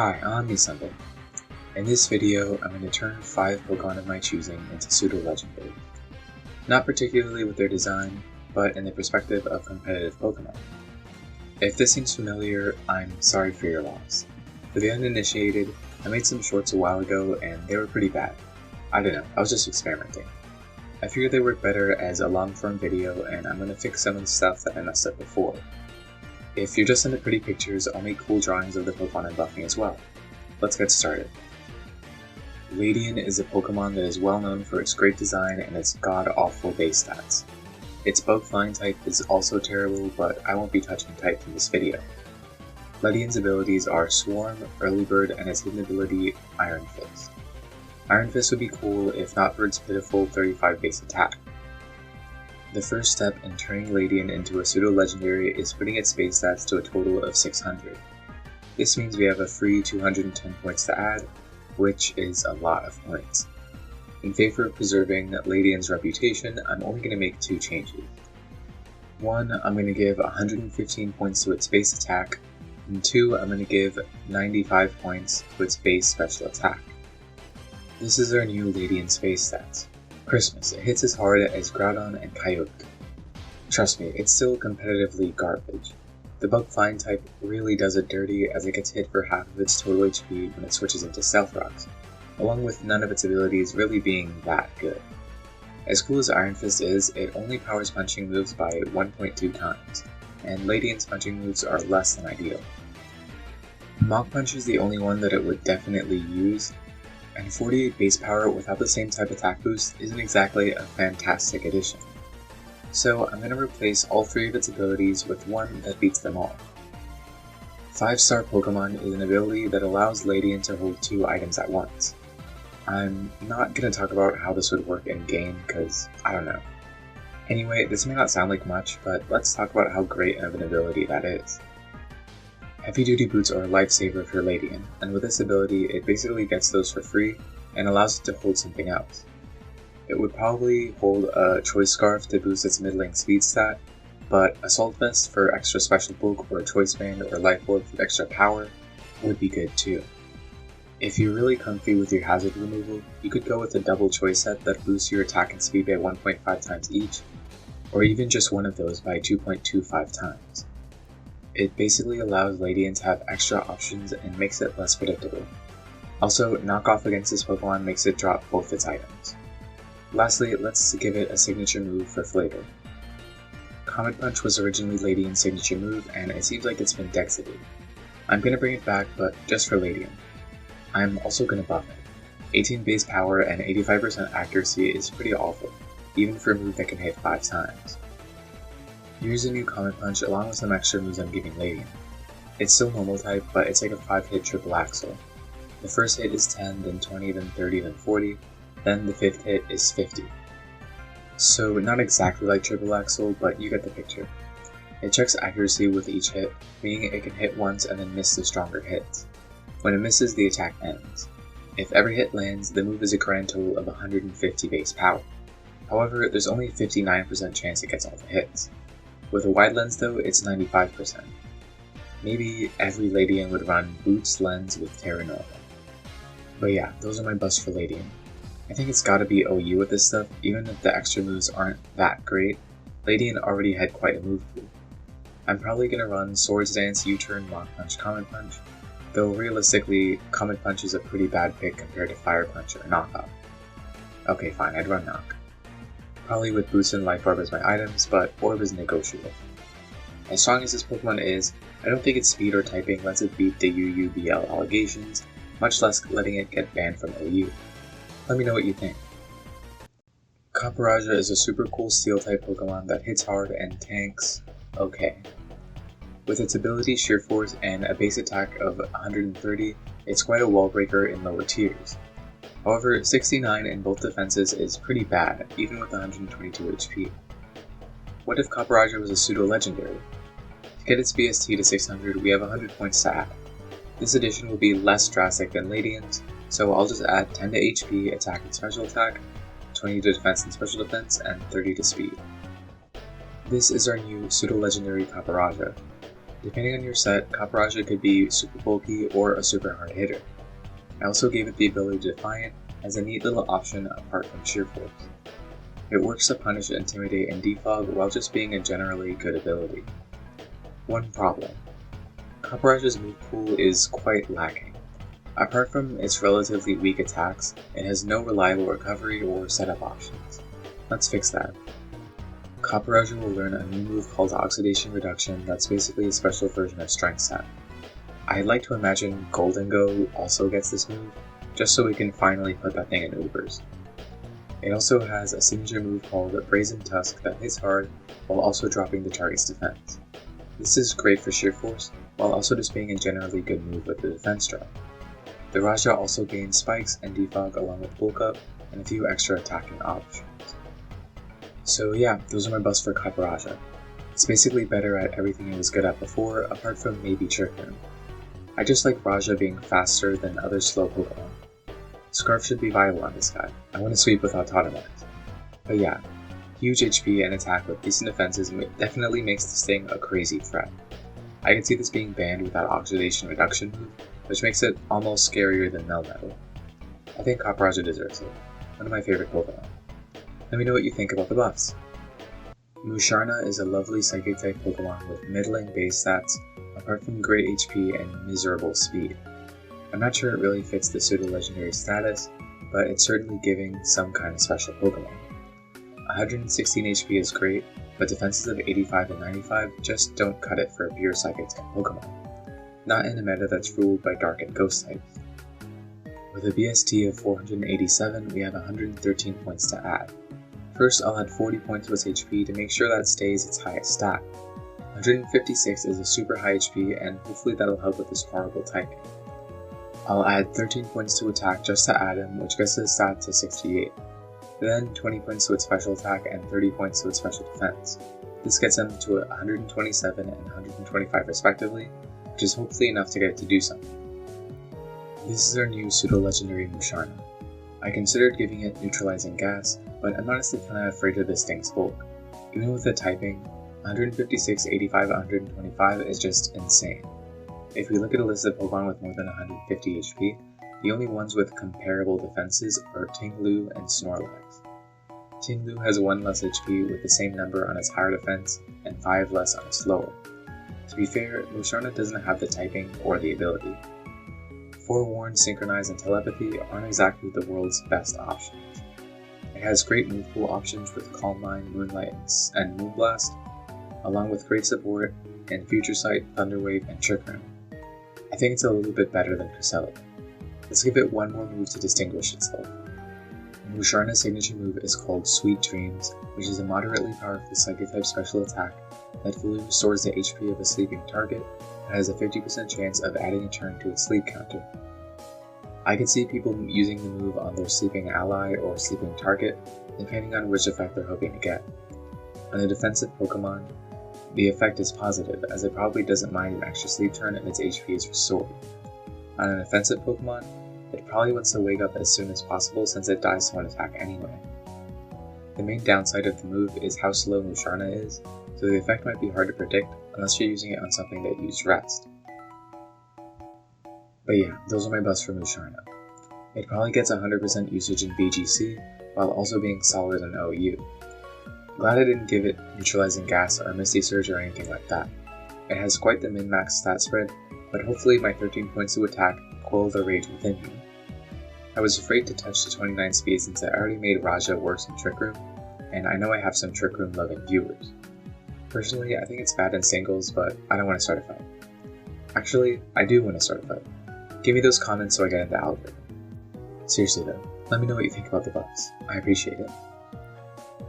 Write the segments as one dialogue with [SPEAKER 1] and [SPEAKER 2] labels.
[SPEAKER 1] Hi, I'm Misando. In this video, I'm going to turn 5 Pokemon of my choosing into pseudo-legendary. Not particularly with their design, but in the perspective of competitive Pokemon. If this seems familiar, I'm sorry for your loss. For the uninitiated, I made some shorts a while ago and they were pretty bad. I don't know, I was just experimenting. I figured they work better as a long-form video and I'm going to fix some of the stuff that I messed up before. If you're just into pretty pictures, I'll make cool drawings of the Pokemon I'm buffing as well. Let's get started. Ledian is a Pokemon that is well known for its great design and its god-awful base stats. Its bug flying type is also terrible, but I won't be touching types in this video. Ledian's abilities are Swarm, Early Bird, and its hidden ability, Iron Fist. Iron Fist would be cool if not for its pitiful 35 base attack. The first step in turning Ledian into a pseudo-legendary is putting its base stats to a total of 600. This means we have a free 210 points to add, which is a lot of points. In favor of preserving Ledian's reputation, I'm only going to make 2 changes. One, I'm going to give 115 points to its base attack, and 2, I'm going to give 95 points to its base special attack. This is our new Ledian base stats. Christmas, it hits as hard as Groudon and Kyogre. Trust me, it's still competitively garbage. The bug flying type really does it dirty as it gets hit for half of its total HP when it switches into Stealth Rocks, along with none of its abilities really being that good. As cool as Iron Fist is, it only powers punching moves by 1.2 times, and Ledian's punching moves are less than ideal. Mach Punch is the only one that it would definitely use, and 48 base power without the same type attack boost isn't exactly a fantastic addition. So I'm going to replace all 3 of its abilities with one that beats them all. 5-star Pokemon is an ability that allows Ledian to hold 2 items at once. I'm not going to talk about how this would work in game because I don't know. Anyway, this may not sound like much, but let's talk about how great of an ability that is. Heavy Duty Boots are a lifesaver for Ledian, and with this ability it basically gets those for free and allows it to hold something else. It would probably hold a Choice Scarf to boost its middling speed stat, but Assault Vest for extra special bulk or a Choice Band or Life Orb for extra power would be good too. If you're really comfy with your hazard removal, you could go with a double choice set that boosts your attack and speed by 1.5 times each, or even just one of those by 2.25 times. It basically allows Ledian to have extra options and makes it less predictable. Also, knockoff against this Pokemon makes it drop both its items. Lastly, let's give it a signature move for flavor. Comet Punch was originally Ledian's signature move, and it seems like it's been dexited. I'm going to bring it back, but just for Ledian. I'm also going to buff it. 18 base power and 85% accuracy is pretty awful, even for a move that can hit 5 times. Here's a new Comet Punch along with some extra moves I'm giving Ledian. It's still normal type, but it's like a 5-hit triple axle. The first hit is 10, then 20, then 30, then 40, then the 5th hit is 50. So not exactly like triple axle, but you get the picture. It checks accuracy with each hit, meaning it can hit once and then miss the stronger hits. When it misses, the attack ends. If every hit lands, the move is a grand total of 150 base power. However, there's only a 59% chance it gets all the hits. With a wide lens though, it's 95%. Maybe every Ledian would run Boots Lens with Terra Nova. But yeah, those are my buffs for Ledian. I think it's gotta be OU with this stuff, even if the extra moves aren't that great. Ledian already had quite a move pool. I'm probably gonna run Swords Dance, U-Turn, Mach Punch, Comet Punch, though realistically, Comet Punch is a pretty bad pick compared to Fire Punch or Knockoff. Okay fine, I'd run Knock. Probably with Boost and Life Orb as my items, but Orb is negotiable. As strong as this Pokemon is, I don't think its speed or typing lets it beat the UUBL allegations, much less letting it get banned from OU. Let me know what you think. Copperajah is a super cool Steel-type Pokemon that hits hard and tanks okay. With its ability Sheer Force and a base attack of 130, it's quite a wall breaker in lower tiers. However, 69 in both defenses is pretty bad, even with 122 HP. What if Copperajah was a pseudo-legendary? To get its BST to 600, we have 100 points to add. This addition will be less drastic than Ledian's, so I'll just add 10 to HP, attack and special attack, 20 to defense and special defense, and 30 to speed. This is our new pseudo-legendary Copperajah. Depending on your set, Copperajah could be super bulky or a super hard hitter. I also gave it the ability to Defiant as a neat little option apart from Sheer Force. It works to punish, intimidate, and defog while just being a generally good ability. One problem. Copperajah's move pool is quite lacking. Apart from its relatively weak attacks, it has no reliable recovery or setup options. Let's fix that. Copperajah will learn a new move called Oxidation Reduction that's basically a special version of Strength Sap. I'd like to imagine Golden Go also gets this move, just so we can finally put that thing in Ubers. It also has a signature move called Brazen Tusk that hits hard while also dropping the target's defense. This is great for Sheer Force, while also just being a generally good move with the defense drop. The Raja also gains spikes and defog along with bulk up and a few extra attacking options. So yeah, those are my buffs for Copperajah. It's basically better at everything it was good at before, apart from maybe Trick Room. I just like Raja being faster than other slow Pokemon. Scarf should be viable on this guy. I want to sweep with Autotomite. But yeah, huge HP and attack with decent defenses definitely makes this thing a crazy threat. I can see this being banned with that Oxidation Reduction move, which makes it almost scarier than Melmetal. I think Copperajah deserves it. One of my favorite Pokemon. Let me know what you think about the buffs. Musharna is a lovely Psychic-type Pokemon with middling base stats, apart from great HP and miserable speed. I'm not sure it really fits the pseudo-legendary status, but it's certainly giving some kind of special Pokemon. 116 HP is great, but defenses of 85 and 95 just don't cut it for a pure Psychic-type Pokemon. Not in a meta that's ruled by Dark and Ghost types. With a BST of 487, we have 113 points to add. First, I'll add 40 points to its HP to make sure that stays its highest stat. 156 is a super high HP, and hopefully that'll help with this horrible typing. I'll add 13 points to attack just to add him, which gets his stat to 68. Then 20 points to its special attack and 30 points to its special defense. This gets him to 127 and 125 respectively, which is hopefully enough to get it to do something. This is our new pseudo-legendary Musharna. I considered giving it neutralizing gas, but I'm honestly kinda afraid of this thing's bulk. Even with the typing, 156, 85, 125 is just insane. If we look at a list of Pokemon with more than 150 HP, the only ones with comparable defenses are Tinglu and Snorlax. Tinglu has 1 less HP with the same number on its higher defense and 5 less on its lower. To be fair, Musharna doesn't have the typing or the ability. Forewarn, Synchronize, and Telepathy aren't exactly the world's best options. It has great move pool options with Calm Mind, Moonlight, and Moonblast, along with great support in Future Sight, Thunder Wave, and Trick Room. I think it's a little bit better than Cresselia. Let's give it one more move to distinguish itself. Musharna's signature move is called Sweet Dreams, which is a moderately powerful Psychic-type special attack that fully restores the HP of a sleeping target and has a 50% chance of adding a turn to its sleep counter. I can see people using the move on their sleeping ally or sleeping target, depending on which effect they're hoping to get. On a defensive Pokemon, the effect is positive, as it probably doesn't mind an extra sleep turn if its HP is restored. On an offensive Pokemon, it probably wants to wake up as soon as possible since it dies to an attack anyway. The main downside of the move is how slow Musharna is, so the effect might be hard to predict unless you're using it on something that used Rest. But yeah, those are my buffs for Musharna. It probably gets 100% usage in VGC, while also being solid in OU. Glad I didn't give it Neutralizing Gas or Misty Surge or anything like that. It has quite the min-max stat spread, but hopefully my 13 points to attack quell the rage within me. I was afraid to touch the 29 speed since I already made Raja worse in Trick Room, and I know I have some Trick Room loving viewers. Personally, I think it's bad in singles, but I don't want to start a fight. Actually, I do want to start a fight. Give me those comments so I get in the algorithm. Seriously though, let me know what you think about the buffs. I appreciate it.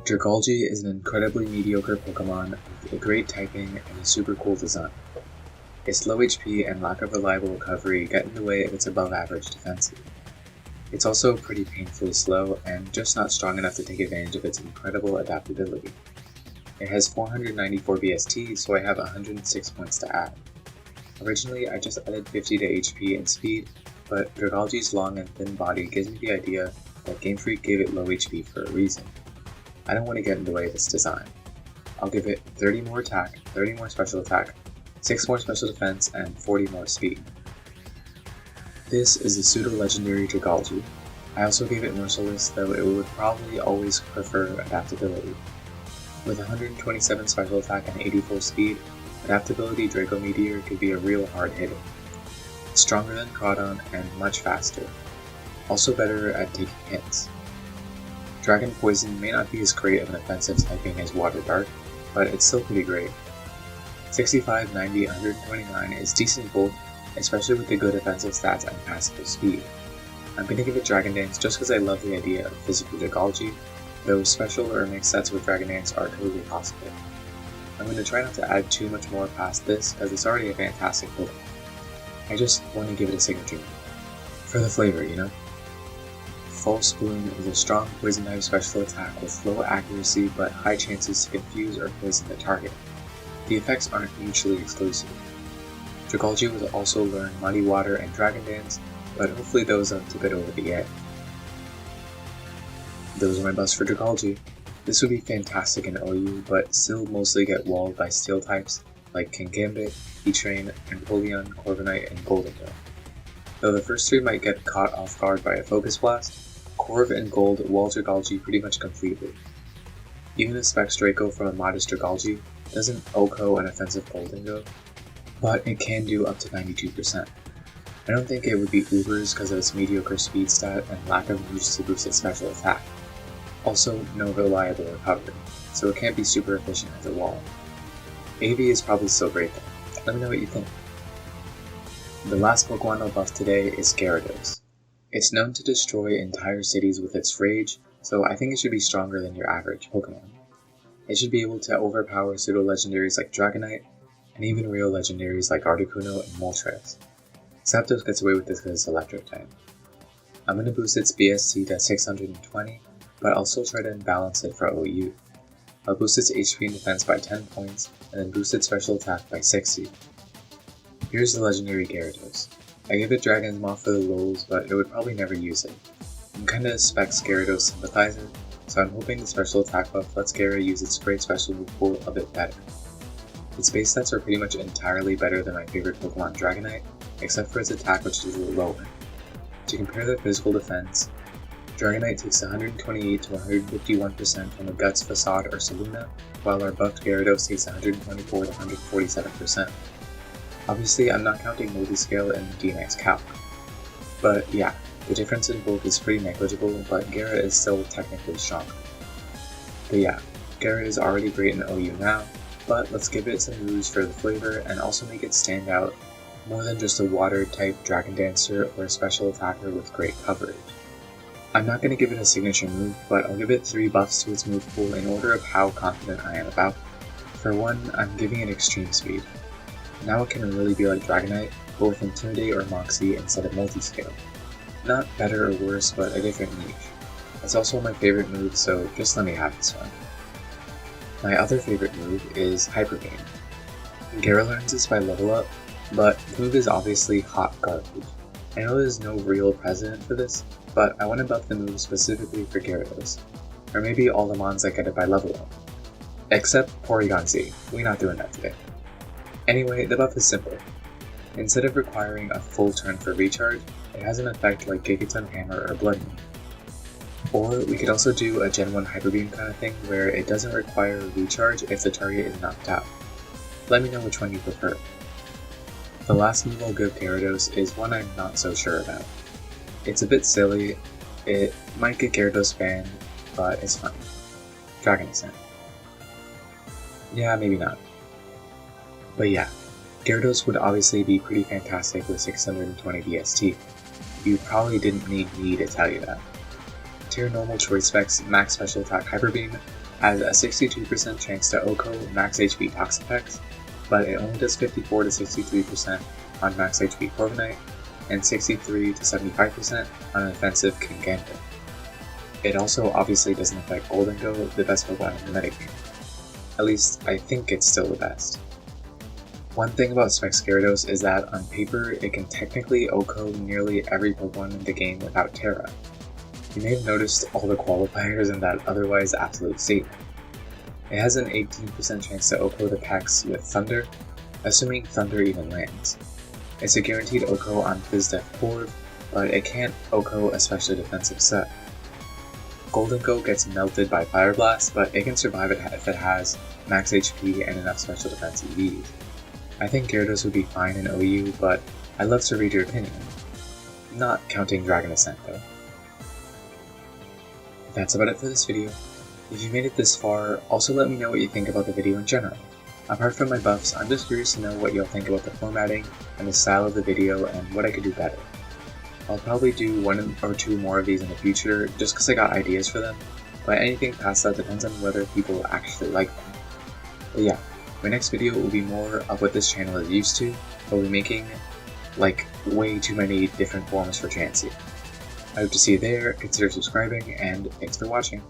[SPEAKER 1] Dragalge is an incredibly mediocre Pokemon with a great typing and a super cool design. Its low HP and lack of reliable recovery get in the way of its above average defenses. It's also pretty painfully slow and just not strong enough to take advantage of its incredible adaptability. It has 494 BST, so I have 106 points to add. Originally, I just added 50 to HP and speed, but Dragalge's long and thin body gives me the idea that Game Freak gave it low HP for a reason. I don't want to get in the way of its design. I'll give it 30 more attack, 30 more special attack, 6 more special defense, and 40 more speed. This is the pseudo-legendary Dragalge. I also gave it Merciless, though it would probably always prefer adaptability. With 127 special attack and 84 speed, adaptability Draco Meteor could be a real hard hitter. Stronger than Crawdon and much faster. Also better at taking hits. Dragon Poison may not be as great of an offensive typing as Water Dart, but it's still pretty great. 65, 90, 129 is decent both, especially with the good offensive stats and passive speed. I'm gonna give it Dragon Dance just because I love the idea of physical Dragalge, though special or mixed sets with Dragon Dance are totally possible. I'm gonna try not to add too much more past this because it's already a fantastic Pokemon. I just want to give it a signature for the flavor, you know? False Bloom is a strong poison type special attack with low accuracy but high chances to confuse or poison the target. The effects aren't mutually exclusive. Dragalge will also learn Muddy Water and Dragon Dance, but hopefully those don't tip it over the edge. Those are my buffs for Dragalge. This would be fantastic in OU, but still mostly get walled by steel types like Kingambit, E-Train, Empoleon, Corviknight, and Goldengo. Though the first 3 might get caught off guard by a Focus Blast, Corv and Gold wall Dragalge pretty much completely. Even the Specs Draco from a modest Dragalge doesn't OHKO an offensive Goldengo, but it can do up to 92%. I don't think it would be Uber's because of its mediocre speed stat and lack of moves to boost its special attack. Also, no reliable recovery, so it can't be super efficient as a wall. AV is probably still great though. Let me know what you think. The last Pokemon I'll buff today is Gyarados. It's known to destroy entire cities with its rage, so I think it should be stronger than your average Pokemon. It should be able to overpower pseudo-legendaries like Dragonite, and even real legendaries like Articuno and Moltres. Zapdos gets away with this because it's electric type. I'm going to boost its BSC to 620, but I'll still try to balance it for OU. I'll boost its HP and defense by 10 points, and then boost its special attack by 60. Here's the legendary Gyarados. I give it Dragon's Maw for the lulz, but it would probably never use it. I'm kinda a Specs Gyarados sympathizer, so I'm hoping the special attack buff lets Gyara use its great special move pool a bit better. Its base stats are pretty much entirely better than my favorite Pokemon Dragonite, except for its attack which is a little lower. To compare their physical defense, Dragonite takes 128 to 151% from a Guts, Facade, or Saluna, while our buffed Gyarados takes 124 to 147%. Obviously, I'm not counting Multiscale and DMX Calc. But yeah, the difference in bulk is pretty negligible, but Gyara is still technically stronger. But yeah, Gyara is already great in OU now, but let's give it some moves for the flavor and also make it stand out more than just a water-type Dragon Dancer or a special attacker with great coverage. I'm not going to give it a signature move, but I'll give it 3 buffs to its move pool in order of how confident I am about it. For one, I'm giving it Extreme Speed. Now it can really be like Dragonite, but with Intimidate or Moxie instead of Multiscale. Not better or worse, but a different niche. It's also my favorite move, so just let me have this one. My other favorite move is Hyper Beam. Gyara learns this by level up, but the move is obviously hot garbage. I know there's no real precedent for this, but I want to buff the move specifically for Gyarados, or maybe all the mons that get it by level up. Except Porygon Z, we're not doing that today. Anyway, the buff is simple. Instead of requiring a full turn for recharge, it has an effect like Gigaton Hammer or Blood Moon. Or we could also do a Gen 1 Hyper Beam kind of thing where it doesn't require a recharge if the target is knocked out. Let me know which one you prefer. The last move I'll give Gyarados is one I'm not so sure about. It's a bit silly, it might get Gyarados banned, but it's fine. Dragon Ascent. Yeah, maybe not. But yeah, Gyarados would obviously be pretty fantastic with 620 BST. You probably didn't need me to tell you that. Tier Normal Choice Specs Max Special Attack Hyper Beam has a 62% chance to OHKO Max HP Toxapex, but it only does 54 to 63% on Max HP Corviknight, and 63 to 75% on an offensive Kingambit. It also obviously doesn't affect Goldengo, the best Pokemon in the metagame. At least, I think it's still the best. One thing about Specs Gyarados is that on paper, it can technically OHKO nearly every Pokemon in the game without Terra. You may have noticed all the qualifiers in that otherwise absolute statement. It has an 18% chance to OHKO the Pex with Thunder, assuming Thunder even lands. It's a guaranteed OHKO on PhysDef board, but it can't OHKO a specially defensive set. Golden Go gets melted by Fire Blast, but it can survive it if it has max HP and enough special defense EVs. I think Gyarados would be fine in OU, but I'd love to read your opinion. Not counting Dragon Ascent though. That's about it for this video. If you made it this far, also let me know what you think about the video in general. Apart from my buffs, I'm just curious to know what you'll think about the formatting and the style of the video and what I could do better. I'll probably do 1 or 2 more of these in the future just because I got ideas for them, but anything past that depends on whether people actually like them. But yeah, my next video will be more of what this channel is used to. I'll be making like way too many different forms for Chansey. I hope to see you there, consider subscribing, and thanks for watching.